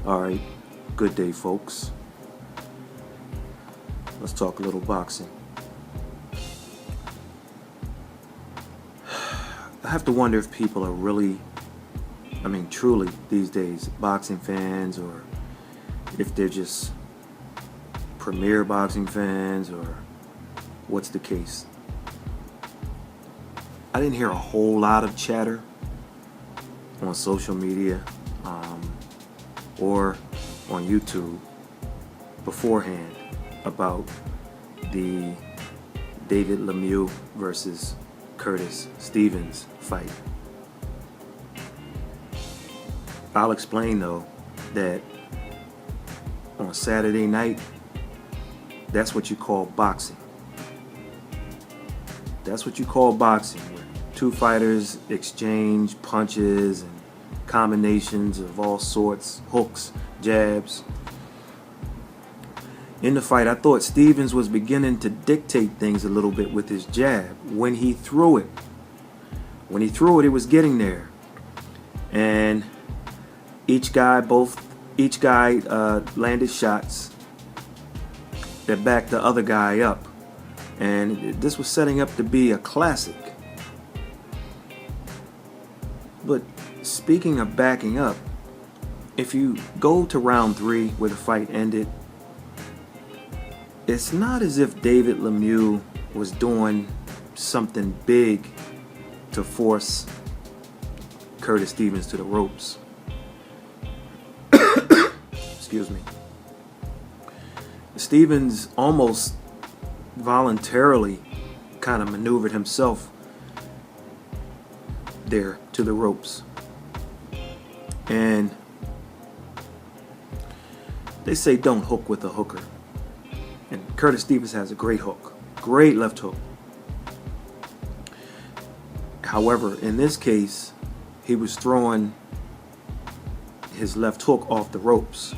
Alright, good day, folks. Let's talk a little boxing. I have to wonder if people are really, truly these days, boxing fans, or if they're just premier boxing fans, or what's the case. I didn't hear a whole lot of chatter on social media or on YouTube beforehand about the David LEMIEUX versus Curtis Stevens fight. I'll explain though that on Saturday night, that's what you call boxing. That's what you call boxing, where two fighters exchange punches and combinations of all sorts, hooks, jabs. In the fight, I thought Stevens was beginning to dictate things a little bit with his jab when he threw it. When he threw it, it was getting there. And each guy landed shots that backed the other guy up. And this was setting up to be a classic. But speaking of backing up, if you go to round 3 where the fight ended, it's not as if David LEMIEUX was doing something big to force Curtis Stevens to the ropes. Excuse me. Stevens almost voluntarily kind of maneuvered himself there to the ropes. And they say don't hook with a hooker. And Curtis Stevens has a great hook, great left hook. However, in this case, he was throwing his left hook off the ropes.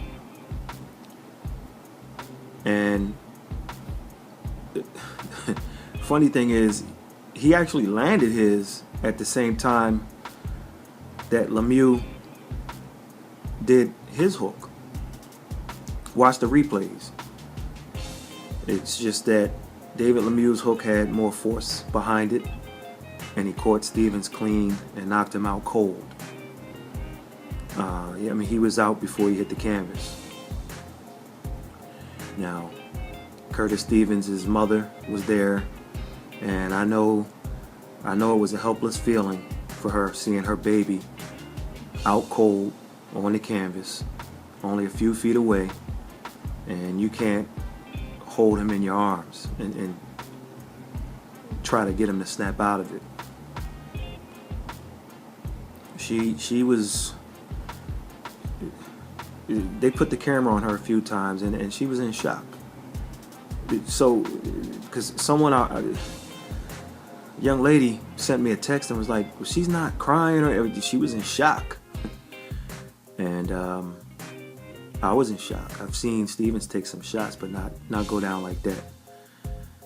And funny thing is, he actually landed his at the same time that LEMIEUX did his hook. Watch the replays. It's just that David LEMIEUX's hook had more force behind it, and he caught Stevens clean and knocked him out cold. He was out before he hit the canvas. Now, Curtis Stevens' mother was there, and I know it was a helpless feeling for her seeing her baby out cold on the canvas, only a few feet away, and you can't hold him in your arms and try to get him to snap out of it. She was. They put the camera on her a few times, and she was in shock. So, because a young lady sent me a text and was like, well, she's not crying, or she was in shock. And I was in shock. I've seen Stevens take some shots, but not go down like that.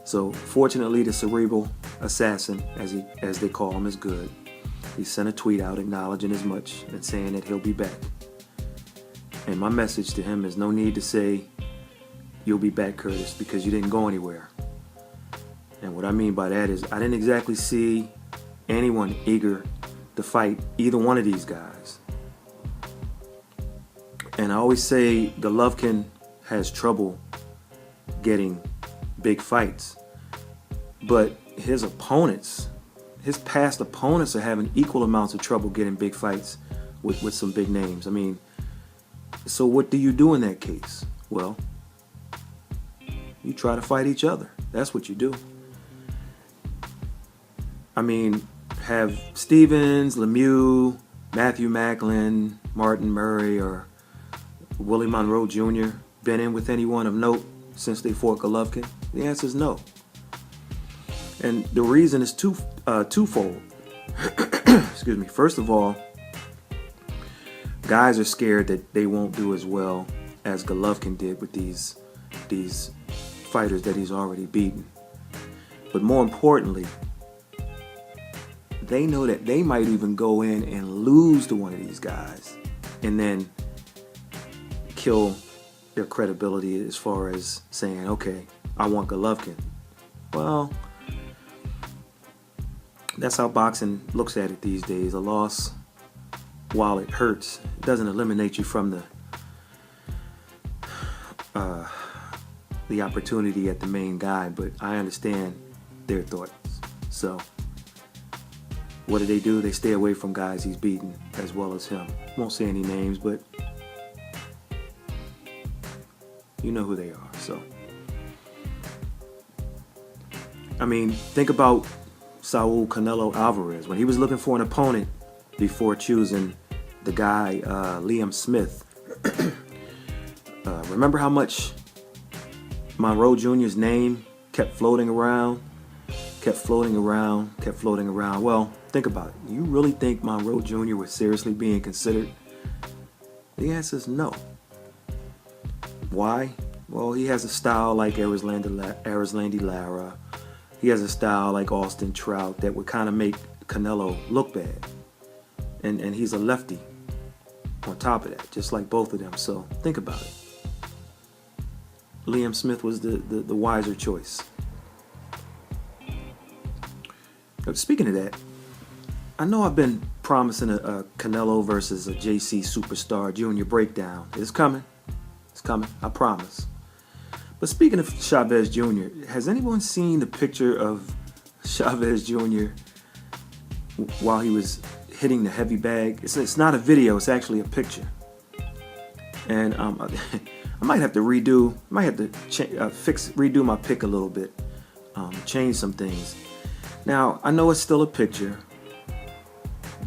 So fortunately, the cerebral assassin, as they call him, is good. He sent a tweet out acknowledging as much and saying that he'll be back. And my message to him is no need to say, you'll be back, Curtis, because you didn't go anywhere. And what I mean by that is I didn't exactly see anyone eager to fight either one of these guys. And I always say Golovkin has trouble getting big fights. But his past opponents are having equal amounts of trouble getting big fights with some big names. So what do you do in that case? Well, you try to fight each other. That's what you do. Have Stevens, LEMIEUX, Matthew Macklin, Martin Murray, or Willie Monroe Jr. been in with anyone of note since they fought Golovkin? The answer is no. And the reason is twofold. Excuse me. First of all, guys are scared that they won't do as well as Golovkin did with these fighters that he's already beaten. But more importantly, they know that they might even go in and lose to one of these guys and then kill their credibility as far as saying, okay, I want Golovkin. Well, that's how boxing looks at it these days. A loss, while it hurts, it doesn't eliminate you from the opportunity at the main guy, but I understand their thoughts. So what do? They stay away from guys he's beaten as well as him. Won't say any names, but you know who they are. So I mean, think about Saul Canelo Alvarez when he was looking for an opponent before choosing the guy Liam Smith. Remember how much Monroe Jr.'s name kept floating around? Well, think about it. You really think Monroe Jr. was seriously being considered? The answer is no. Why? Well, he has a style like Erislandy Lara. He has a style like Austin Trout that would kind of make Canelo look bad. And he's a lefty on top of that, just like both of them. So think about it. Liam Smith was the wiser choice. Speaking of that, I know I've been promising a Canelo versus a JC Superstar Jr. breakdown. It's coming. I promise. But speaking of Chavez Jr., has anyone seen the picture of Chavez Jr. while he was hitting the heavy bag? It's not a video. It's actually a picture. And I might have to redo my pick a little bit, change some things. Now, I know it's still a picture,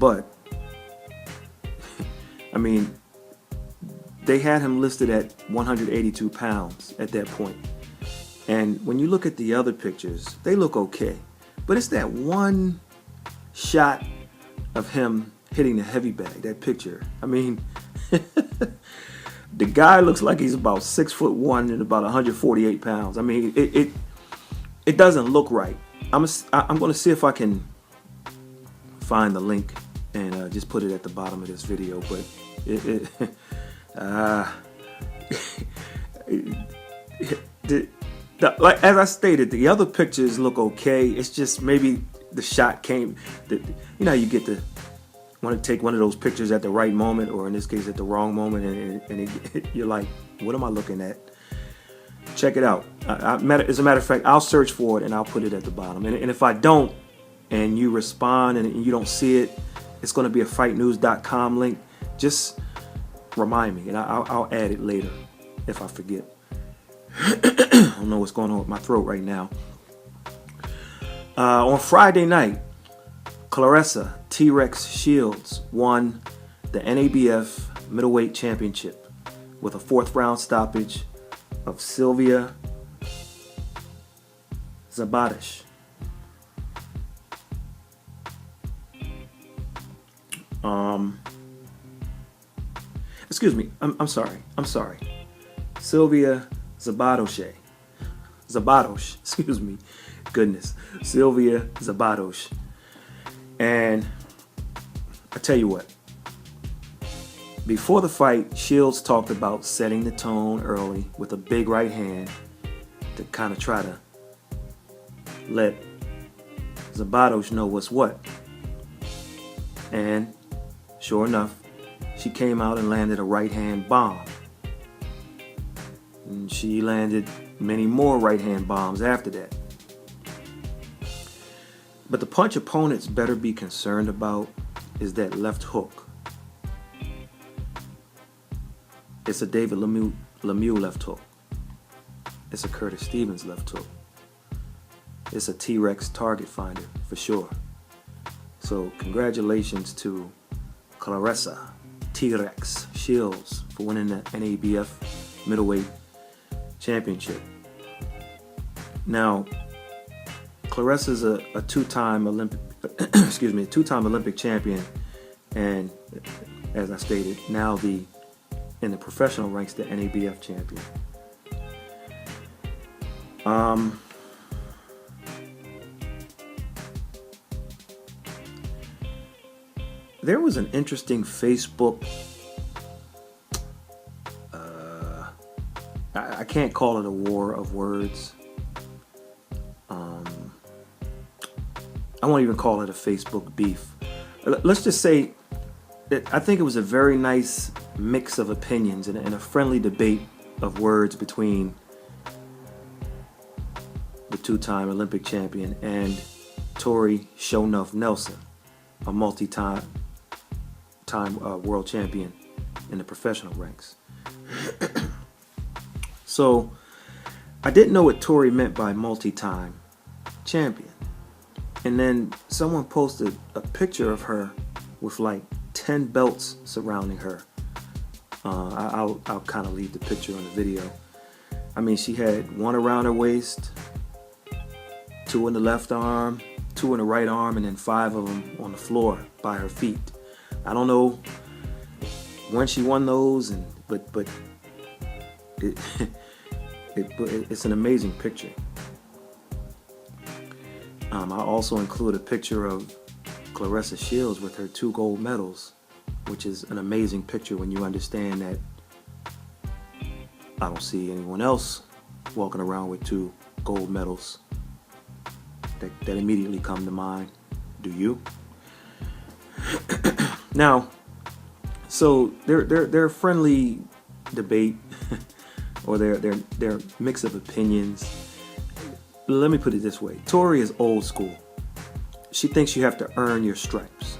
but I mean, they had him listed at 182 pounds at that point. And when you look at the other pictures, they look okay. But it's that one shot of him hitting the heavy bag, that picture. I mean, the guy looks like he's about 6'1" and about 148 pounds. I mean, it doesn't look right. I'm going to see if I can find the link and just put it at the bottom of this video. But like as I stated, the other pictures look okay. It's just maybe the shot came. You know, you get to want to take one of those pictures at the right moment, or in this case, at the wrong moment, and you're like, what am I looking at? Check it out. As a matter of fact, I'll search for it and I'll put it at the bottom. And if I don't, and you respond and you don't see it, it's going to be a fightnews.com link. Just remind me, and I'll add it later if I forget. I don't know what's going on with my throat right now. On Friday night, Claressa T-Rex Shields won the NABF Middleweight Championship with a 4th round stoppage of Silvia Zabadish. Excuse me. I'm sorry. Silvia Zabadosh. Excuse me. Goodness. Silvia Zabadosh. And I tell you what. Before the fight, Shields talked about setting the tone early with a big right hand to kind of try to let Zabadosh know what's what. And sure enough, she came out and landed a right hand bomb. And she landed many more right hand bombs after that. But the punch opponents better be concerned about is that left hook. It's a David Lemieux left hook. It's a Curtis Stevens left hook. It's a T-Rex target finder for sure. So congratulations to Claressa T-Rex Shields for winning the NABF Middleweight Championship. Now, Claressa's a two-time Olympic Olympic champion, and as I stated, now in the professional ranks, the NABF champion. There was an interesting Facebook can't call it a war of words. I won't even call it a Facebook beef. Let's just say that I think it was a very nice mix of opinions and a friendly debate of words between the two-time Olympic champion and Tori Shonuff Nelson, a multi-time world champion in the professional ranks. So I didn't know what Tori meant by multi-time champion. And then someone posted a picture of her with like 10 belts surrounding her. I'll kind of leave the picture on the video. I mean, she had one around her waist, 2 in the left arm, 2 in the right arm, and then 5 of them on the floor by her feet. I don't know when she won those, but it's an amazing picture. I also include a picture of Claressa Shields with her 2 gold medals, which is an amazing picture when you understand that I don't see anyone else walking around with 2 gold medals that immediately come to mind. Do you? Now, so their friendly debate or their mix of opinions. Let me put it this way. Tori is old school. She thinks you have to earn your stripes.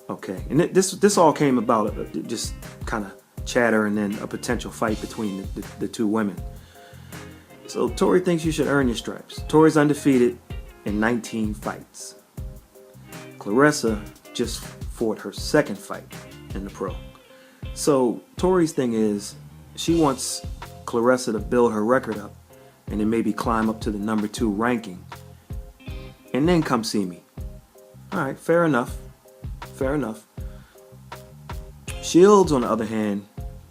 Okay, and this all came about just kind of chatter and then a potential fight between the 2 women. So Tori thinks you should earn your stripes. Tori's undefeated in 19 fights. Claressa just fought her 2nd fight in the pro. So Tori's thing is she wants Claressa to build her record up and then maybe climb up to the number 2 ranking and then come see me. All right, fair enough. Fair enough. Shields, on the other hand,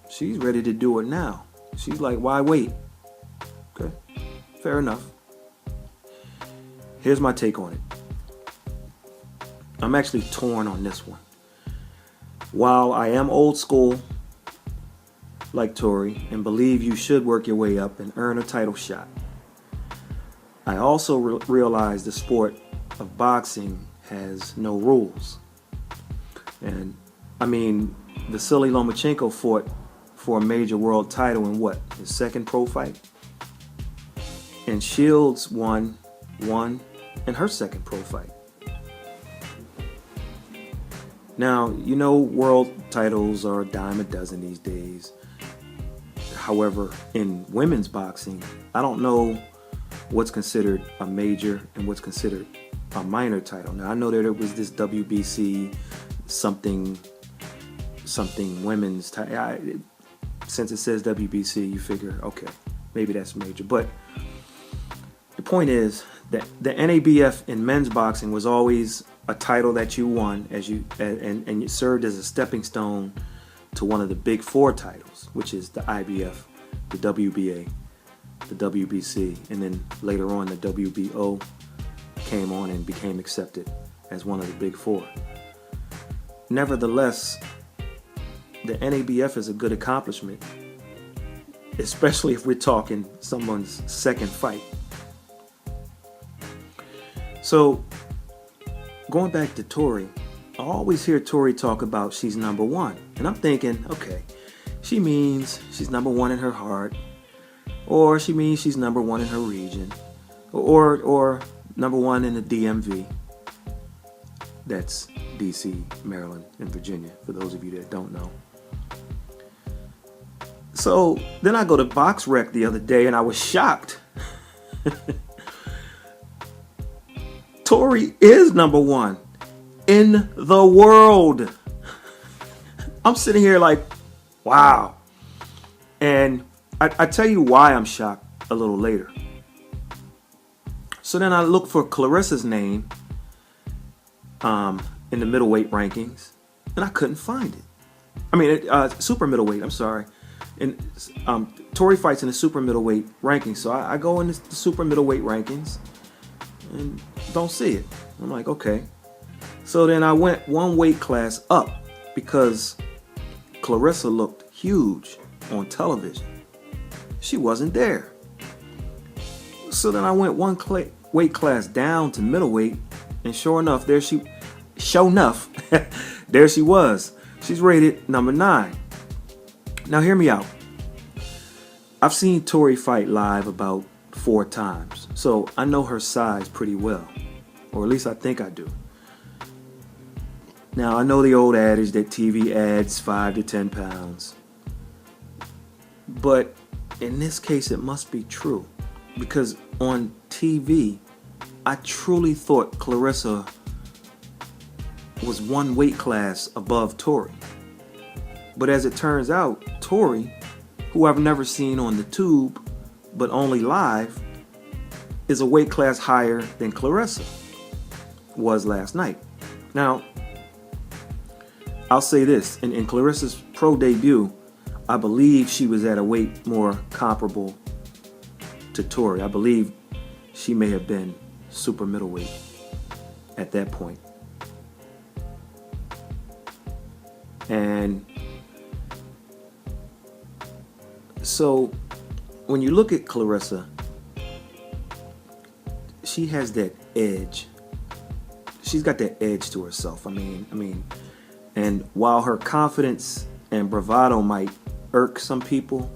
she's ready to do it now. She's like, why wait? Okay, fair enough. Here's my take on it. I'm actually torn on this one. While I am old school, like Tori, and believe you should work your way up and earn a title shot, I also realize the sport of boxing has no rules. And I mean, Vasily Lomachenko fought for a major world title in what, his 2nd pro fight? And Shields won in her 2nd pro fight. Now, you know world titles are a dime a dozen these days. However, in women's boxing, I don't know what's considered a major and what's considered a minor title. Now, I know that there was this WBC something women's title. Since it says WBC, you figure, okay, maybe that's major. But the point is that the NABF in men's boxing was always a title that you won and it served as a stepping stone to one of the big 4 titles, which is the IBF, the WBA, the WBC, and then later on the WBO came on and became accepted as one of the big 4. Nevertheless, the NABF is a good accomplishment, especially if we're talking someone's 2nd fight. So, going back to Tori, I always hear Tori talk about she's number 1. And I'm thinking, okay, she means she's number 1 in her heart, or she means she's number 1 in her region, or number 1 in the DMV. That's DC, Maryland, and Virginia, for those of you that don't know. So then I go to BoxRec the other day and I was shocked. Tori is number 1 in the world. I'm sitting here like, wow. And I tell you why I'm shocked a little later. So then I look for Claressa's name in the middleweight rankings, and I couldn't find it. I mean, super middleweight, I'm sorry. And Tori fights in the super middleweight rankings. So I go in the super middleweight rankings and don't see it. I'm like, okay. So then I went 1 weight class up because Claressa looked huge on television. She wasn't there. So then I went one weight class down to middleweight, and sure enough, there she was. She's rated number 9. Now hear me out. I've seen Tori fight live about 4 times, so I know her size pretty well, or at least I think I do. Now I know the old adage that TV adds 5 to 10 pounds, but in this case it must be true, because on TV I truly thought Claressa was one weight class above Tori. But as it turns out, Tori, who I've never seen on the tube but only live, is a weight class higher than Claressa was last night. Now, I'll say this, in Claressa's pro debut, I believe she was at a weight more comparable to Tori. I believe she may have been super middleweight at that point. And so when you look at Claressa, she has that edge. She's got that edge to herself. I mean, and while her confidence and bravado might irk some people,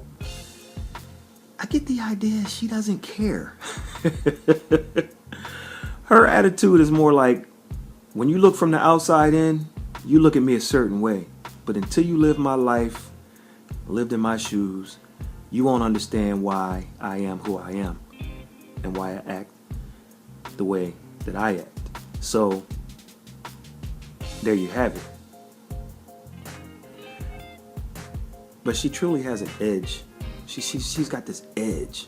I get the idea she doesn't care. Her attitude is more like, when you look from the outside in, you look at me a certain way. But until you live my life, lived in my shoes, you won't understand why I am who I am and why I act the way that I act. So, there you have it. But she truly has an edge. She's got this edge.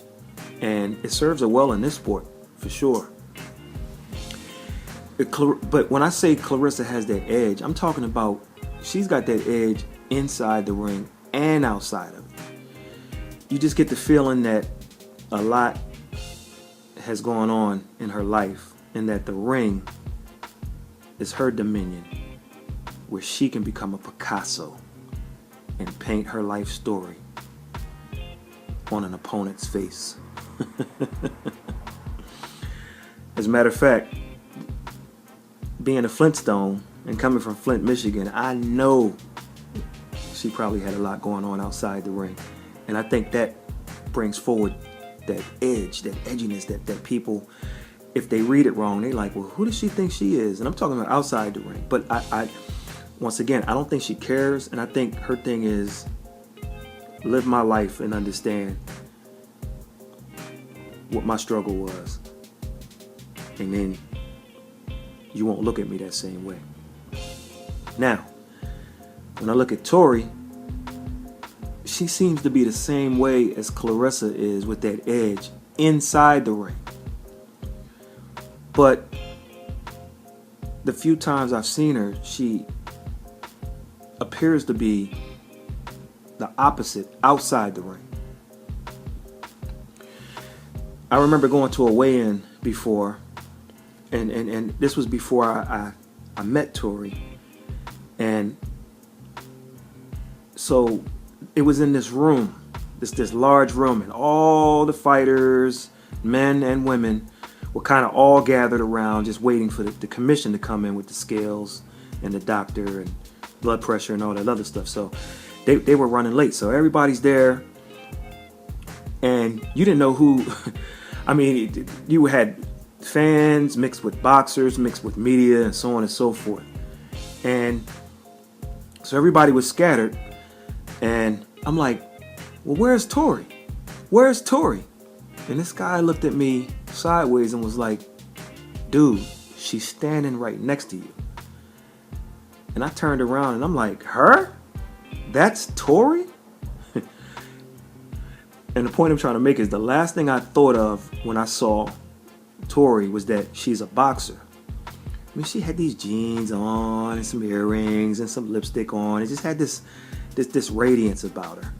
And it serves her well in this sport, for sure. But when I say Claressa has that edge, I'm talking about she's got that edge inside the ring and outside of it. You just get the feeling that a lot has gone on in her life, and that the ring is her dominion, where she can become a Picasso and paint her life story on an opponent's face. As a matter of fact, being a Flintstone and coming from Flint, Michigan, I know she probably had a lot going on outside the ring. And I think that brings forward that edge, that edginess that people, if they read it wrong, they like, well, who does she think she is? And I'm talking about outside the ring. But I once again, I don't think she cares. And I think her thing is live my life and understand what my struggle was. And then you won't look at me that same way. Now, when I look at Tori, she seems to be the same way as Claressa is, with that edge inside the ring. But the few times I've seen her, she appears to be the opposite outside the ring. I remember going to a weigh-in before, and this was before I met Tori. And so it was in this room, this large room, and all the fighters, men and women, were kind of all gathered around, just waiting for the commission to come in with the scales and the doctor and blood pressure and all that other stuff. So they were running late. So everybody's there, and you didn't know who. I mean, you had fans mixed with boxers, mixed with media, and so on and so forth. And so everybody was scattered, and I'm like, well, where's Tori? Where's Tori? And this guy looked at me sideways and was like, dude, she's standing right next to you. And I turned around and I'm like, her? That's Tori? And the point I'm trying to make is, the last thing I thought of when I saw Tori was that she's a boxer. I mean, she had these jeans on and some earrings and some lipstick on. It just had this radiance about her.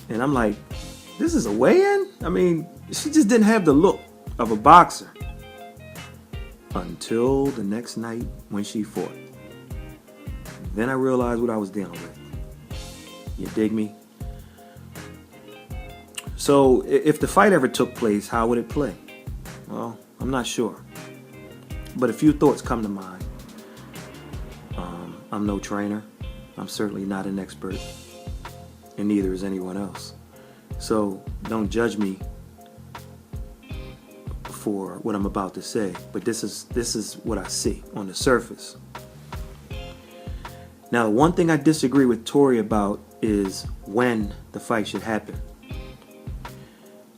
And I'm like, this is a weigh-in? I mean, she just didn't have the look of a boxer. Until the next night when she fought. Then I realized what I was dealing with. You dig me? So if the fight ever took place, how would it play? Well, I'm not sure. But a few thoughts come to mind. I'm no trainer. I'm certainly not an expert. And neither is anyone else. So don't judge me for what I'm about to say. But this is what I see on the surface. Now, one thing I disagree with Tori about is when the fight should happen.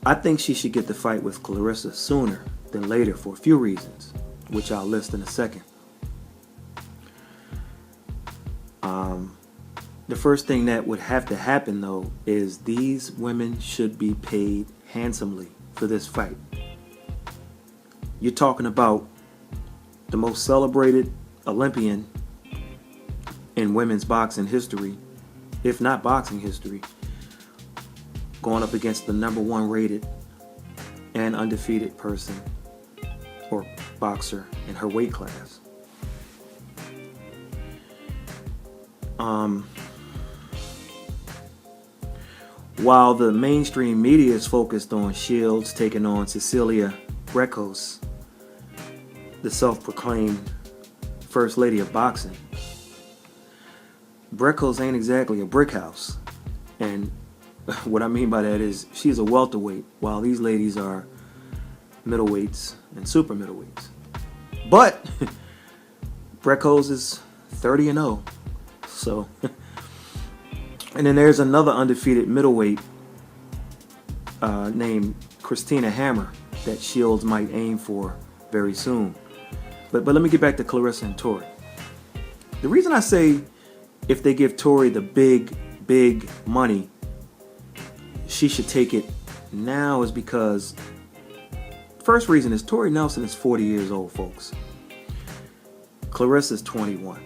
I think she should get the fight with Claressa sooner than later for a few reasons, which I'll list in a second. The first thing that would have to happen, though, is these women should be paid handsomely for this fight. You're talking about the most celebrated Olympian in women's boxing history, if not boxing history, going up against the #1 rated and undefeated person or boxer in her weight class. While the mainstream media is focused on Shields taking on Cecilia Brækhus, the self-proclaimed First Lady of Boxing, Brækhus ain't exactly a brick house. And what I mean by that is she's a welterweight, while these ladies are middleweights and super middleweights. But Brækhus is 30-0. So, and then there's another undefeated middleweight named Christina Hammer that Shields might aim for very soon. But let me get back to Claressa and Tori. The reason I say if they give Tori the big money, she should take it now is because first reason is Tori Nelson is 40 years old, folks. Claressa is 21.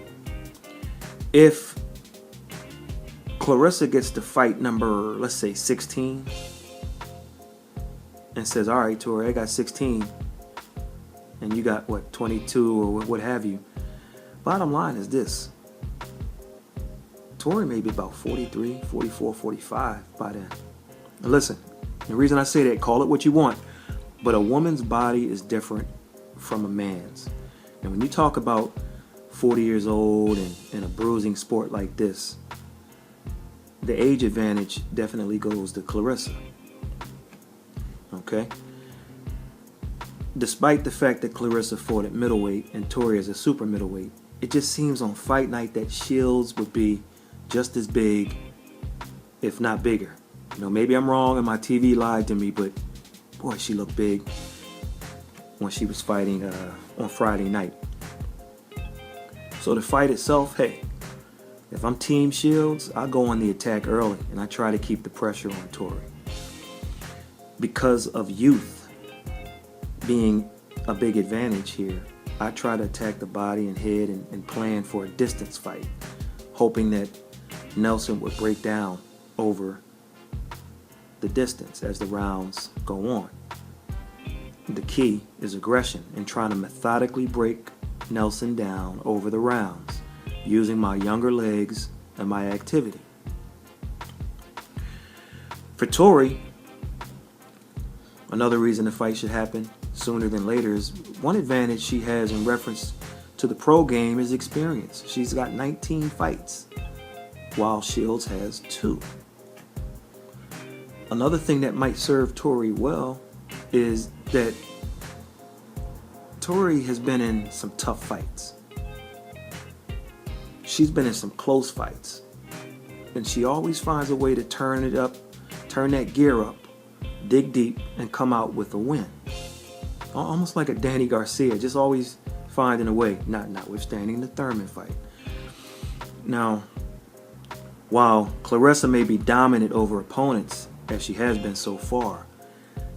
If Claressa gets to fight number, let's say 16, and says, all right, Tori, I got 16, and you got, what, 22 or what have you. Bottom line is this. Tori may be about 43, 44, 45 by then. And listen, the reason I say that, call it what you want, but a woman's body is different from a man's. And when you talk about 40 years old and in a bruising sport like this, the age advantage definitely goes to Claressa. Okay? Despite the fact that Claressa fought at middleweight and Tori is a super middleweight, it just seems on fight night that Shields would be just as big, if not bigger. You know, maybe I'm wrong and my TV lied to me, but boy, she looked big when she was fighting on Friday night. So the fight itself, hey, if I'm Team Shields, I go on the attack early and I try to keep the pressure on Tori. Because of youth being a big advantage here, I try to attack the body and head and plan for a distance fight, hoping that Nelson would break down over the distance as the rounds go on. The key is aggression and trying to methodically break Nelson down over the rounds, using my younger legs and my activity. For Tori, another reason the fight should happen sooner than later is one advantage she has in reference to the pro game is experience. She's got 19 fights, while Shields has 2. Another thing that might serve Tori well is that Tori has been in some tough fights. She's been in some close fights. And she always finds a way to turn it up, turn that gear up, dig deep, and come out with a win. Almost like a Danny Garcia, just always finding a way, notwithstanding the Thurman fight. Now, while Claressa may be dominant over opponents, as she has been so far,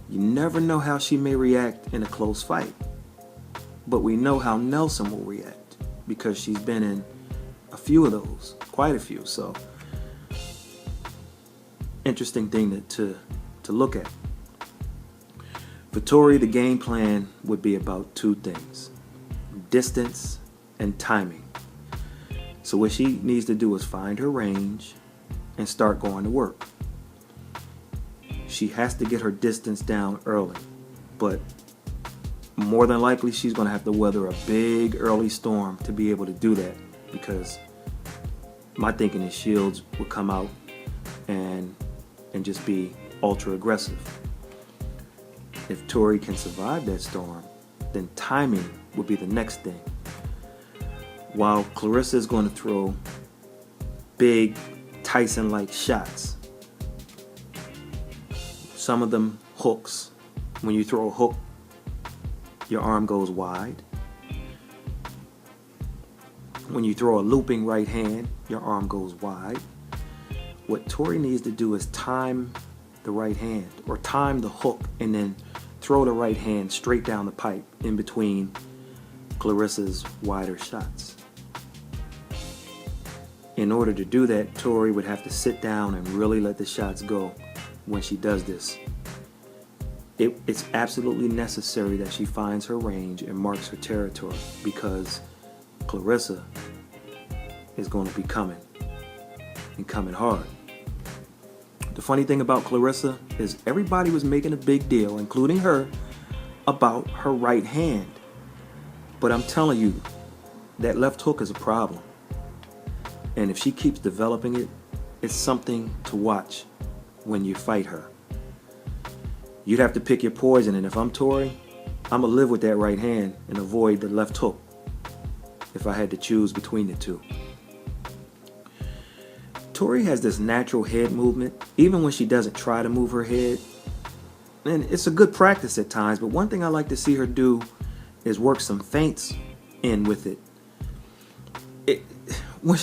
you never know how she may react in a close fight. But we know how Nelson will react because she's been in a few of those, quite a few. So, interesting thing to look at. For Tori, the game plan would be about 2 things: distance and timing. So what she needs to do is find her range and start going to work. she has to get her distance down early. But more than likely, she's going to have to weather a big early storm to be able to do that, because my thinking is Shields will come out and just be ultra aggressive. If Tori can survive that storm, then timing will be the next thing. While Claressa is going to throw big Tyson-like shots, some of them hooks. When you throw a hook, your arm goes wide. When you throw a looping right hand, your arm goes wide. What Tori needs to do is time the right hand, or time the hook, and then throw the right hand straight down the pipe in between Claressa's wider shots. In order to do that, Tori would have to sit down and really let the shots go when she does this. It's absolutely necessary that she finds her range and marks her territory, because Claressa is going to be coming, and coming hard. The funny thing about Claressa is everybody was making a big deal, including her, about her right hand. But I'm telling you, that left hook is a problem. And if she keeps developing it, it's something to watch when you fight her. You'd have to pick your poison, and if I'm Tori, I'm going to live with that right hand and avoid the left hook if I had to choose between the two. Tori has this natural head movement, even when she doesn't try to move her head. And it's a good practice at times, but one thing I like to see her do is work some feints in with it. When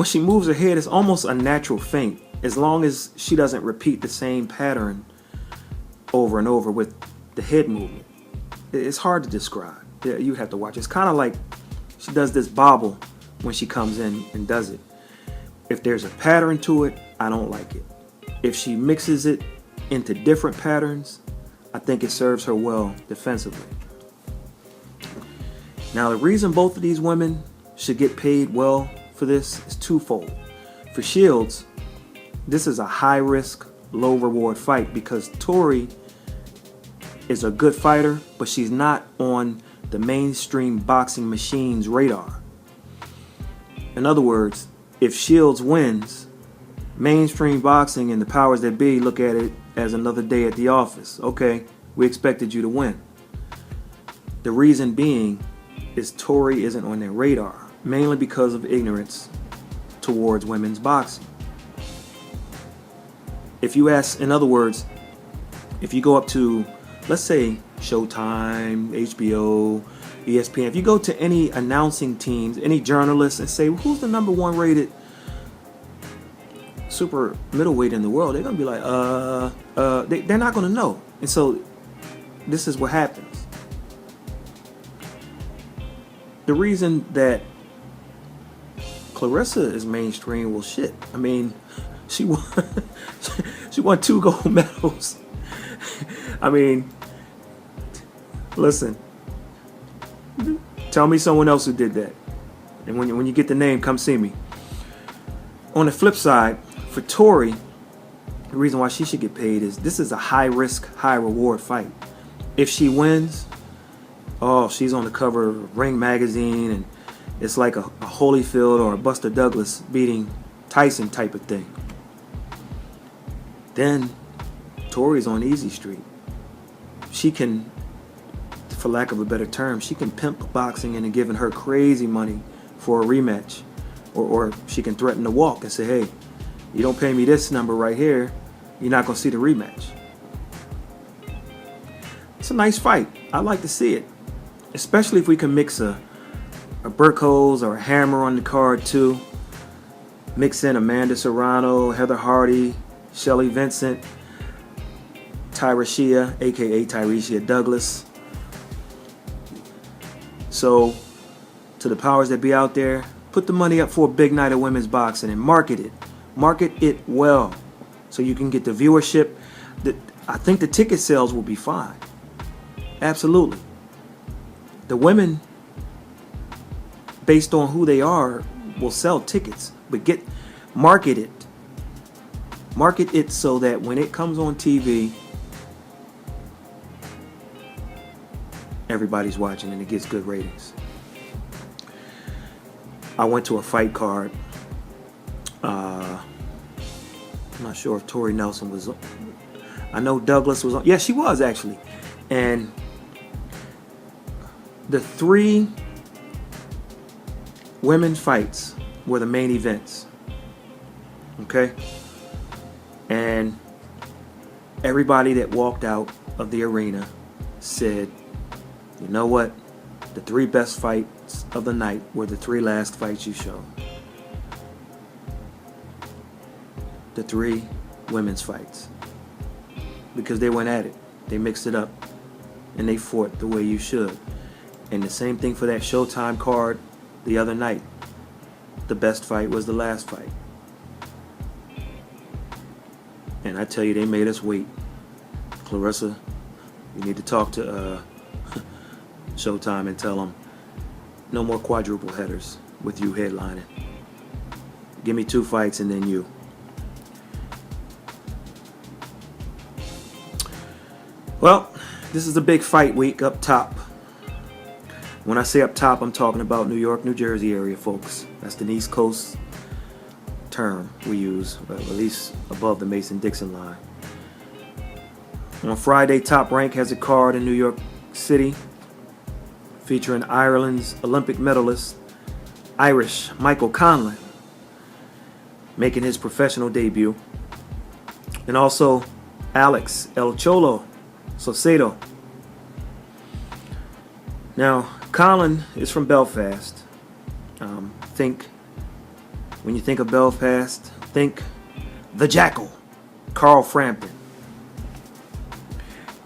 she moves her head, it's almost a natural feint, as long as she doesn't repeat the same pattern over and over with the head movement. It's hard to describe. You have to watch. It's kind of like she does this bobble when she comes in and does it. If there's a pattern to it, I don't like it. If she mixes it into different patterns, I think it serves her well defensively. Now, the reason both of these women should get paid well for this is twofold. For Shields, this is a high-risk, low-reward fight, because Tori is a good fighter, but she's not on the mainstream boxing machine's radar. In other words, if Shields wins, mainstream boxing and the powers that be look at it as another day at the office. Okay, we expected you to win. The reason being is Tori isn't on their radar, mainly because of ignorance towards women's boxing. If you ask, in other words, if you go up to, let's say, Showtime, HBO, ESPN, if you go to any announcing teams, any journalists, and say, who's the number one rated super middleweight in the world, they're going to be like, they're not going to know. And so this is what happens. The reason that Claressa is mainstream, well, shit. I mean, she won 2 gold medals. I mean, listen. Tell me someone else who did that. And when you get the name, come see me. On the flip side, for Tori, the reason why she should get paid is this is a high-risk, high-reward fight. If she wins, she's on the cover of Ring magazine, and it's like a Holyfield or a Buster Douglas beating Tyson type of thing. Then Tori's on easy street. She can, for lack of a better term, she can pimp boxing into giving her crazy money for a rematch. Or she can threaten to walk and say, hey, you don't pay me this number right here, you're not going to see the rematch. It's a nice fight. I like to see it. Especially if we can mix a Burkos or a Hammer on the card too. Mix in Amanda Serrano, Heather Hardy, Shelly Vincent, Tyresia, a.k.a. Tyresia Douglas. So, to the powers that be out there, put the money up for a big night of women's boxing and market it. Market it well so you can get the viewership. I think the ticket sales will be fine. Absolutely. The women, based on who they are, will sell tickets, but market it. Market it so that when it comes on TV, everybody's watching and it gets good ratings. I went to a fight card. I'm not sure if Tori Nelson was. I know Douglas was on. Yeah, she was actually. And the 3 women's fights were the main events. Okay? And everybody that walked out of the arena said, you know what? The 3 best fights of the night were the 3 last fights you showed. The 3 women's fights. Because they went at it. They mixed it up. And they fought the way you should. And the same thing for that Showtime card the other night. The best fight was the last fight. And I tell you, they made us wait. Claressa, you need to talk to Showtime and tell them no more quadruple headers with you headlining. Give me 2 fights and then you. Well, this is a big fight week up top. When I say up top, I'm talking about New York, New Jersey area, folks. That's the East Coast term we use, at least above the Mason-Dixon line. On Friday, Top Rank has a card in New York City featuring Ireland's Olympic medalist, Irish Michael Conlan, making his professional debut. And also Alex El Cholo Saucedo. Now, Conlan is from Belfast. When you think of Belfast, think the Jackal, Carl Frampton.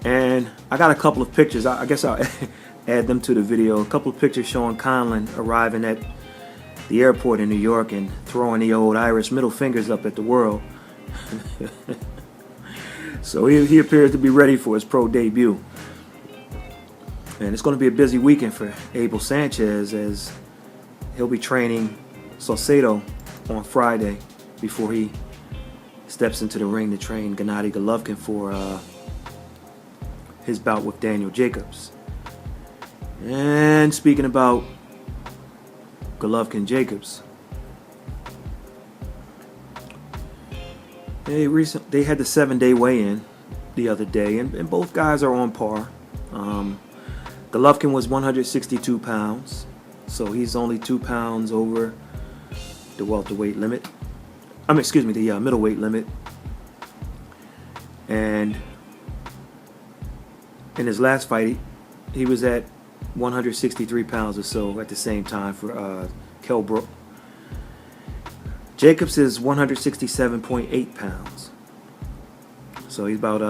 And I got a couple of pictures. I guess I'll add them to the video. A couple of pictures showing Conlan arriving at the airport in New York and throwing the old Irish middle fingers up at the world. So he appears to be ready for his pro debut. And it's going to be a busy weekend for Abel Sanchez, as he'll be training Saucedo on Friday before he steps into the ring to train Gennady Golovkin for his bout with Daniel Jacobs. And speaking about Golovkin-Jacobs, they had the 7-day weigh-in the other day, and both guys are on par. Golovkin was 162 pounds, so he's only 2 pounds over the welterweight limit. The middleweight limit. And in his last fight, he was at 163 pounds or so at the same time for Kell Brook. Jacobs is 167.8 pounds. So he's about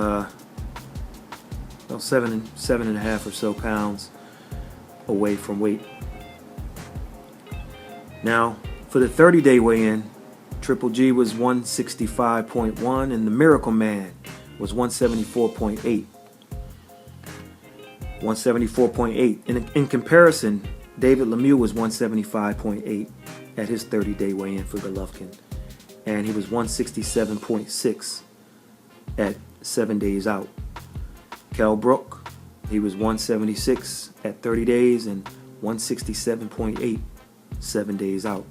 7.5 or so pounds away from weight. Now, for the 30-day weigh-in, Triple G was 165.1 and the Miracle Man was 174.8. 174.8. In comparison, David Lemieux was 175.8 at his 30-day weigh-in for Golovkin, and he was 167.6 at 7 days out. Kell Brook, he was 176 at 30 days and 167.8 7 days out.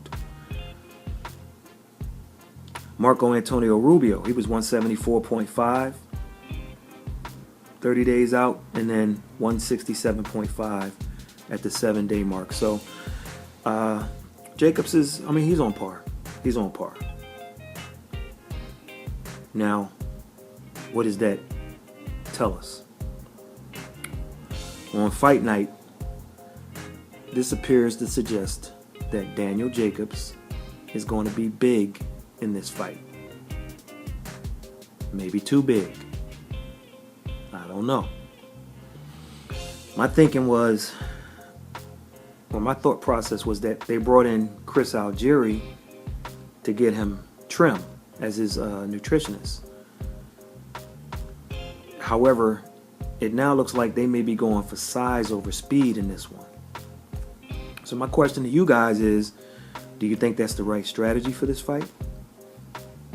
Marco Antonio Rubio, he was 174.5 30 days out, and then 167.5 at the 7-day mark. So Jacobs is, he's on par. He's on par. Now, what does that tell us? On fight night, this appears to suggest that Daniel Jacobs is going to be big in this fight. Maybe too big. I don't know. My thought process was that they brought in Chris Algieri to get him trim as his nutritionist. However, it now looks like they may be going for size over speed in this one. So my question to you guys is, do you think that's the right strategy for this fight?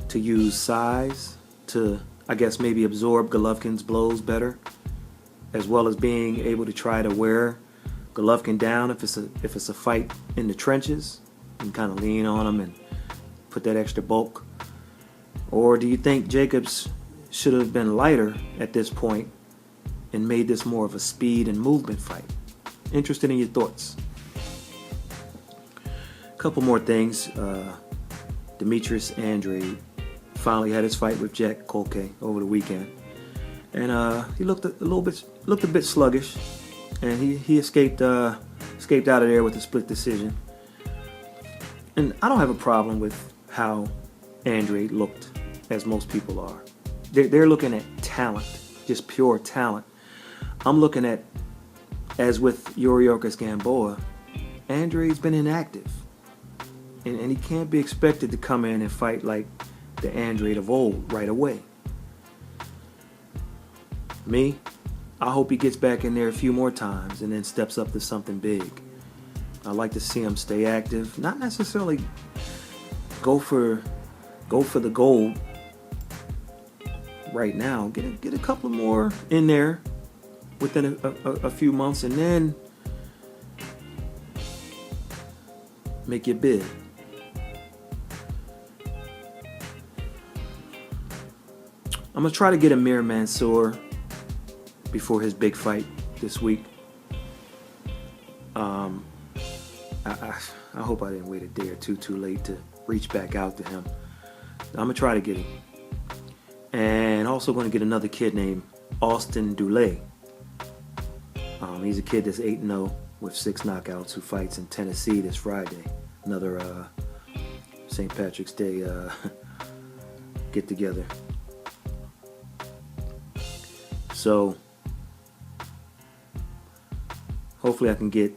to use size to, I guess, maybe absorb Golovkin's blows better, as well as being able to try to wear Golovkin down if it's a fight in the trenches and kind of lean on him and put that extra bulk? Or do you think Jacobs should have been lighter at this point and made this more of a speed and movement fight? Interested in your thoughts. A couple more things. Demetrius Andrade finally had his fight with Jack Colque over the weekend, and he looked a bit sluggish, and he escaped out of there with a split decision. And I don't have a problem with how Andrade looked, as most people are. They're looking at talent, just pure talent. I'm looking at, as with Yuriorkis Gamboa, Andrade's been inactive. And he can't be expected to come in and fight like the Andrade of old right away. Me, I hope he gets back in there a few more times and then steps up to something big. I like to see him stay active, not necessarily go for the gold right now. Get a couple more in there within a few months, and then make your bid. I'm going to try to get Amir Mansour before his big fight this week. I hope I didn't wait a day or two too late to reach back out to him. I'm going to try to get him. And also going to get another kid named Austin Dulé. He's a kid that's 8-0 with 6 knockouts who fights in Tennessee this Friday. Another St. Patrick's Day get together. So hopefully I can get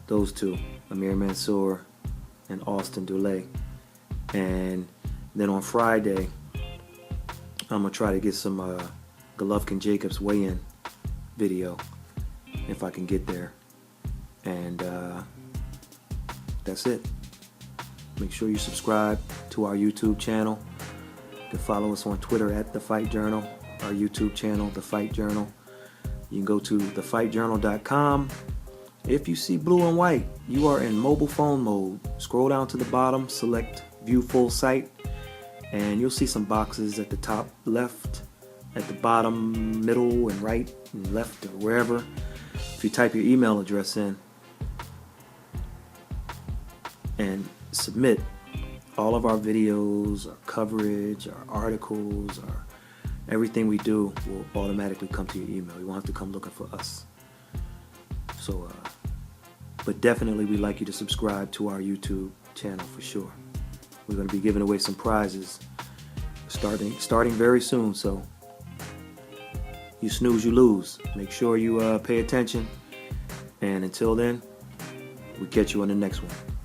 those two, Amir Mansour and Austin Dulé. And then on Friday, I'm going to try to get some Golovkin Jacobs weigh-in video if I can get there. And that's it. Make sure you subscribe to our YouTube channel. You can follow us on Twitter at The Fight Journal. Our YouTube channel, The Fight Journal. You can go to thefightjournal.com. If you see blue and white, you are in mobile phone mode. Scroll down to the bottom, select View Full Site, and you'll see some boxes at the top left, at the bottom middle, and right and left, or wherever. If you type your email address in and submit, all of our videos, our coverage, our articles, everything we do will automatically come to your email. You won't have to come looking for us. So, but definitely we'd like you to subscribe to our YouTube channel for sure. We're going to be giving away some prizes starting very soon. So you snooze, you lose. Make sure you pay attention. And until then, we'll catch you on the next one.